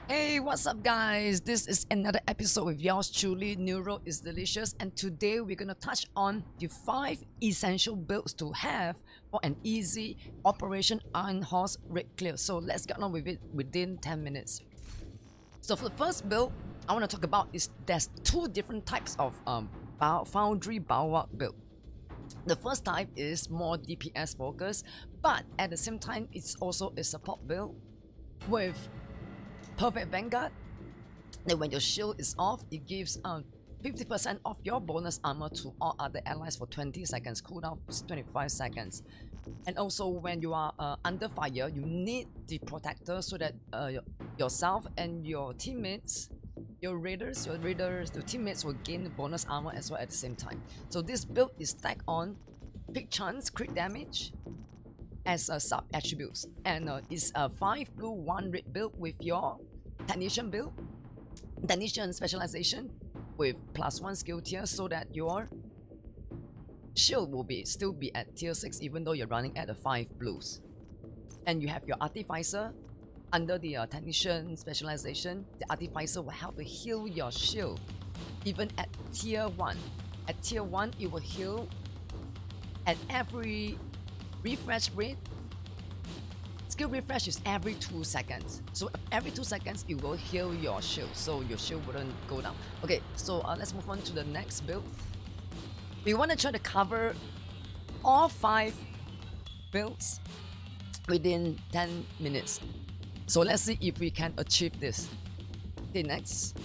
Hey, what's up, guys? This is another episode with yours truly, Neuro is Delicious, and today we're gonna touch on the 5 essential builds to have for an easy Operation Iron Horse raid clear. So let's get on with it within 10 minutes. So for the first build, I want to talk about is there's two different types of Foundry Bulwark build. The first type is more DPS focused, but at the same time, it's also a support build with Perfect Vanguard. Then when your shield is off, it gives 50% of your bonus armor to all other allies for 20 seconds, cooldown 25 seconds. And also when you are under fire, you need the protector so that yourself and your teammates, your teammates will gain bonus armor as well at the same time. So this build is stacked on big chance crit damage as a sub attributes, and it's a 5 blue 1 red build with your technician build, technician specialization with +1 skill tier, so that your shield will still be at tier 6 even though you're running at a 5 blues. And you have your artificer under the technician specialization. The artificer will help to heal your shield even at tier 1. At tier 1 it will heal at every refresh rate. Skill refresh is every 2 seconds. So every 2 seconds it will heal your shield, so your shield wouldn't go down. Okay, so let's move on to the next build. We want to try to cover all 5 builds within 10 minutes. So let's see if we can achieve this. Okay, next.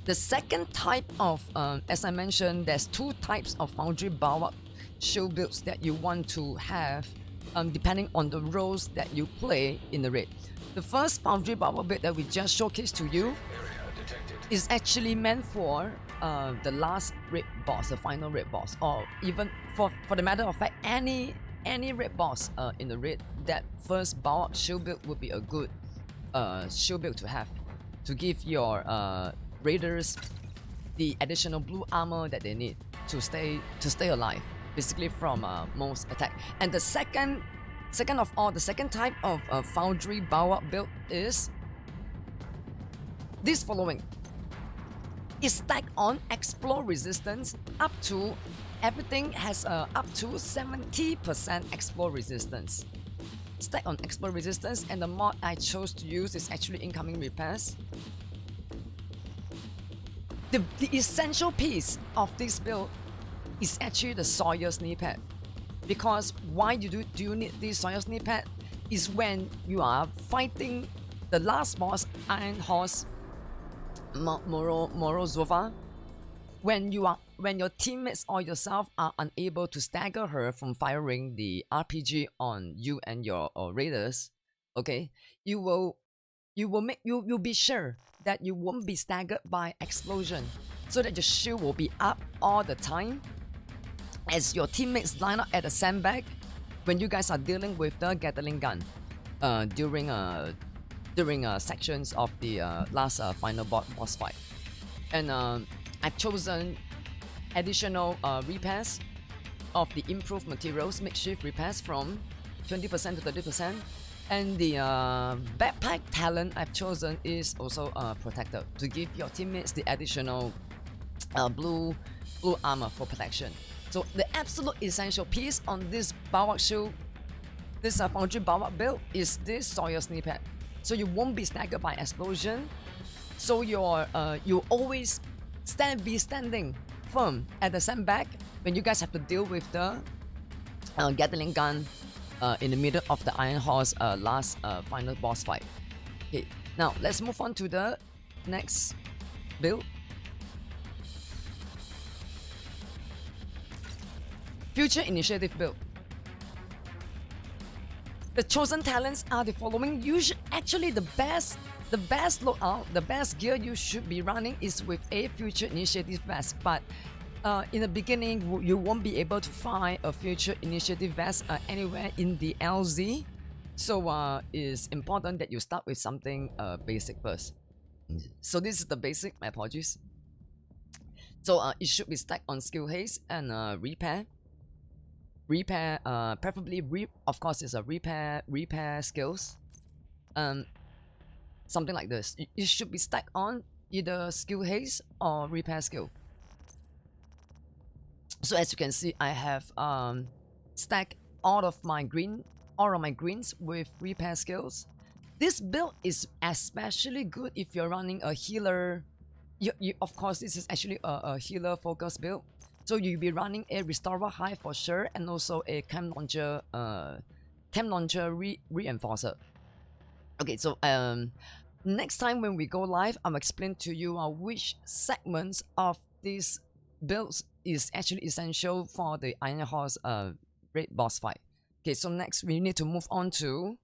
The second type of, as I mentioned, there's 2 types of Foundry Bulwark shield builds that you want to have depending on the roles that you play in the raid. The first Foundry Bulwark build that we just showcased to you is actually meant for the last raid boss, the final raid boss, or even for the matter of fact, any raid boss in the raid. That first Bulwark shield build would be a good shield build to have, to give your raiders the additional blue armor that they need to stay alive, basically from most attack. And the second type of Foundry Bulwark build is this following. It's stacked on explore resistance up to, everything has up to 70% explore resistance. Stacked on explore resistance, and the mod I chose to use is actually incoming repairs. The essential piece of this build is actually the Sawyer Snippet. Because why do you need this Sawyer Snippet? Is when you are fighting the last boss, Iron Horse Morozova. When your teammates or yourself are unable to stagger her from firing the RPG on you and your raiders, okay, you'll be sure that you won't be staggered by explosion, so that your shield will be up all the time as your teammates line up at the sandbag when you guys are dealing with the Gatling gun during sections of the last final boss fight. And I've chosen additional repairs of the improved materials, makeshift repairs from 20% to 30%. And the backpack talent I've chosen is also protector, to give your teammates the additional blue armor for protection. So the absolute essential piece on this Bulwark shield, this Foundry Bulwark build, is this Sawyer Snippet. So you won't be staggered by explosion. So you always be standing firm at the sandbag when you guys have to deal with the Gatling gun in the middle of the Iron Horse last final boss fight. Okay, now let's move on to the next build. Future Initiative build. The chosen talents are the following. Actually, the best loadout, the best gear you should be running is with a Future Initiative vest. But in the beginning, you won't be able to find a Future Initiative vest anywhere in the LZ. So it's important that you start with something basic first. So this is the basic. My apologies. So it should be stacked on skill haste and repair. repair, preferably of course it's a repair skills, something like this. It should be stacked on either skill haste or repair skill. So as you can see, I have stacked all of my greens with repair skills. This build is especially good if you're running a healer. Of course, this is actually a healer focus build. So you'll be running a Restorer Hive for sure, and also a Chem Launcher Reinforcer. Okay, so next time when we go live, I'll explain to you which segments of these builds is actually essential for the Iron Horse raid boss fight. Okay, so next we need to move on to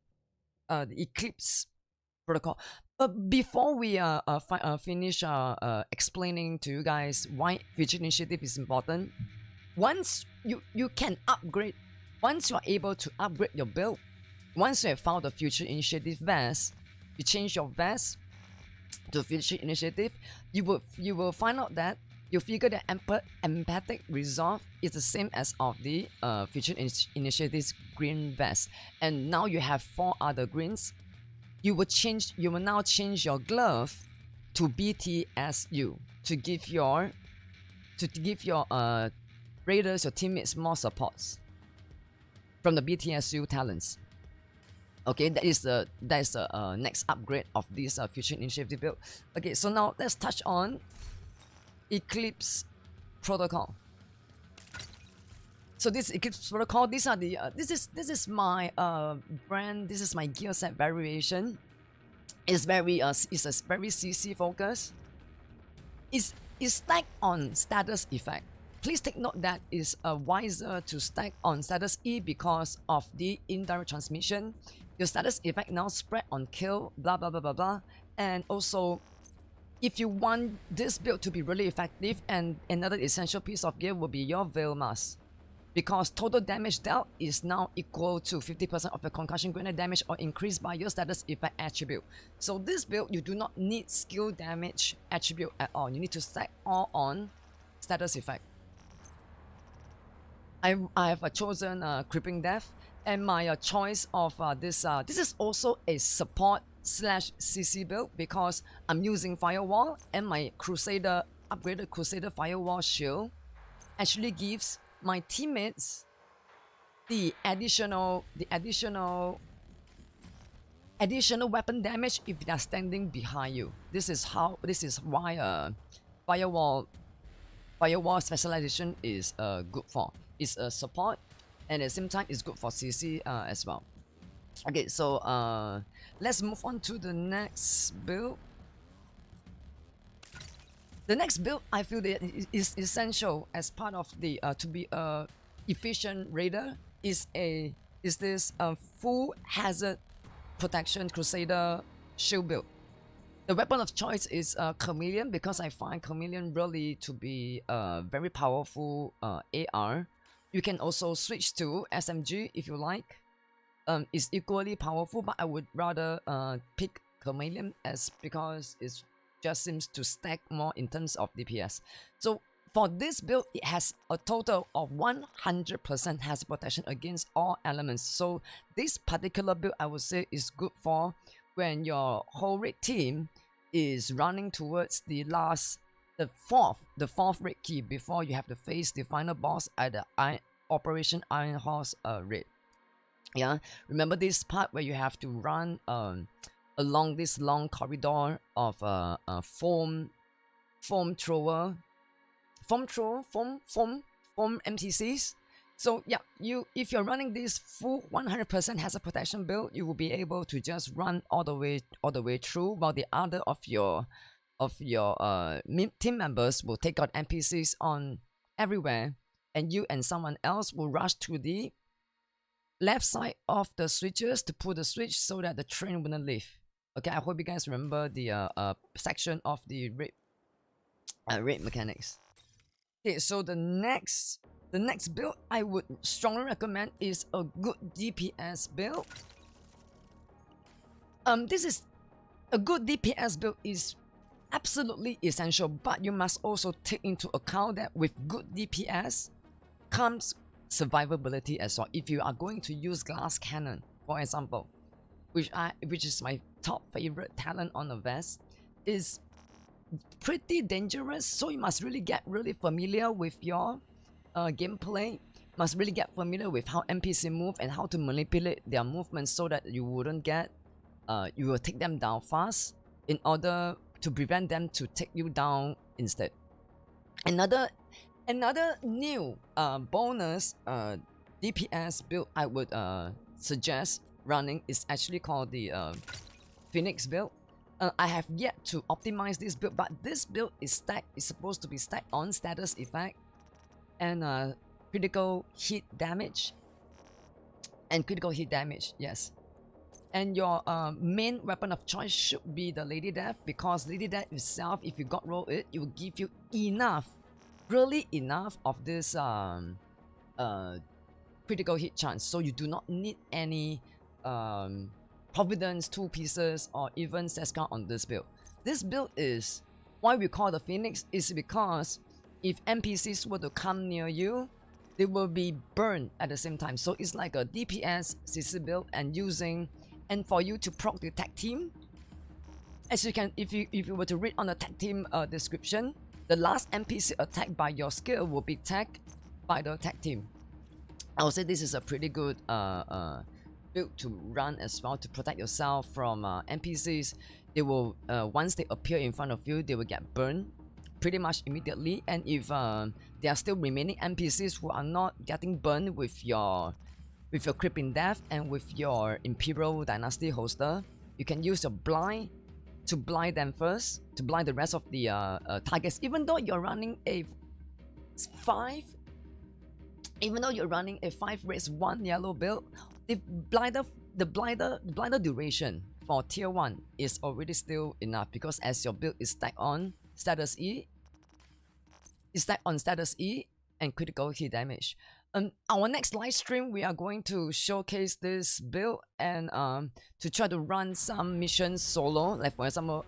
the Eclipse Protocol. But before we finish explaining to you guys why Future Initiative is important, once you can upgrade, once you are able to upgrade your build, once you have found the Future Initiative vest, you change your vest to Future Initiative, you will find out that you figure that empathic resolve is the same as of the Future Initiative's green vest, and now you have 4 other greens. You will now change your glove to BTSU to give your raiders, your teammates, more supports from the BTSU talents. Okay, that is the next upgrade of this Future Initiative build. Okay, so now let's touch on Eclipse Protocol. So this Eclipse Protocol, these are the this is my brand. This is my gear set variation. It's very it's a very CC focus. It's stacked on status effect. Please take note that it's wiser to stack on status E because of the indirect transmission. Your status effect now spread on kill, blah blah blah blah blah, and also, if you want this build to be really effective, and another essential piece of gear will be your Veil Mask, because total damage dealt is now equal to 50% of the concussion grenade damage or increased by your status effect attribute. So this build, you do not need skill damage attribute at all. You need to stack all on status effect. I have chosen Creeping Death, and my choice of this is also a support / CC build because I'm using Firewall, and my Crusader upgraded Crusader Firewall shield actually gives my teammates the additional weapon damage if they are standing behind you. This is why Firewall specialization is good for. It's a support, and at the same time it's good for CC as well. Okay, so let's move on to the next build. The next build I feel that is essential as part of the to be a efficient raider is this full hazard protection Crusader shield build. The weapon of choice is Chameleon because I find Chameleon really to be a very powerful AR. You can also switch to SMG if you like. It's equally powerful, but I would rather pick Chameleon because it just seems to stack more in terms of DPS. So for this build, it has a total of 100% hazard protection against all elements. So this particular build, I would say, is good for when your whole raid team is running towards the fourth raid key before you have to face the final boss at the Operation Iron Horse raid. Yeah, remember this part where you have to run along this long corridor of foam MTCs. So yeah, if you're running this full 100% hazard protection build, you will be able to just run all the way through, while the other of your team members will take out NPCs on everywhere, and you and someone else will rush to the left side of the switches to pull the switch so that the train wouldn't leave. Okay, I hope you guys remember the section of the raid mechanics. Okay, so the next build I would strongly recommend is a good DPS build. This is a good DPS build is absolutely essential, but you must also take into account that with good DPS comes survivability as well. If you are going to use glass cannon, for example, which is my top favorite talent on the vest, is pretty dangerous. So you must really get really familiar with your gameplay. Must really get familiar with how NPC move and how to manipulate their movements so that you wouldn't get you will take them down fast in order to prevent them to take you down instead. Another new bonus DPS build I would suggest running is actually called the Phoenix build. I have yet to optimize this build, but this build is supposed to be stacked on status effect and critical hit damage. Yes. And your main weapon of choice should be the Lady Death, because Lady Death itself, if you got roll it, it will give you enough, really enough of this critical hit chance. So you do not need any Providence 2 pieces or even Seska on this build. This build is why we call the Phoenix, is because if NPCs were to come near you, they will be burned at the same time. So it's like a DPS CC build, and for you to proc the tag team, as you can, if you were to read on the tag team description, the last NPC attacked by your skill will be tagged by the tag team. I would say this is a pretty good build to run as well, to protect yourself from NPCs. They will once they appear in front of you, they will get burned pretty much immediately. And if there are still remaining NPCs who are not getting burned with your Creeping Death and with your Imperial Dynasty Holster, you can use your blind to blind them first, to blind the rest of the targets. Even though you're running a 5 race 1 yellow build, the blinder duration for tier 1 is already still enough, because as your build is stacked on status E, and critical hit damage. Our next live stream, we are going to showcase this build and to try to run some missions solo. Like for example,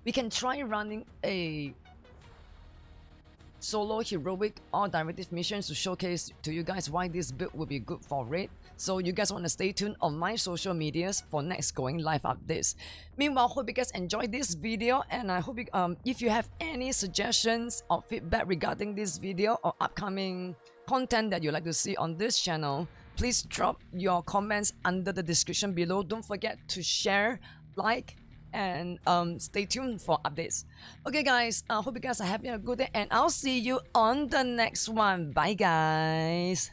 we can try running a solo heroic or directive missions to showcase to you guys why this build will be good for raid. So you guys want to stay tuned on my social medias for next going live updates. Meanwhile, hope you guys enjoyed this video, and I hope if you have any suggestions or feedback regarding this video or upcoming content that you'd like to see on this channel, please drop your comments under the description below. Don't forget to share, like, and stay tuned for updates. Okay guys, I hope you guys are having a good day, and I'll see you on the next one. Bye guys.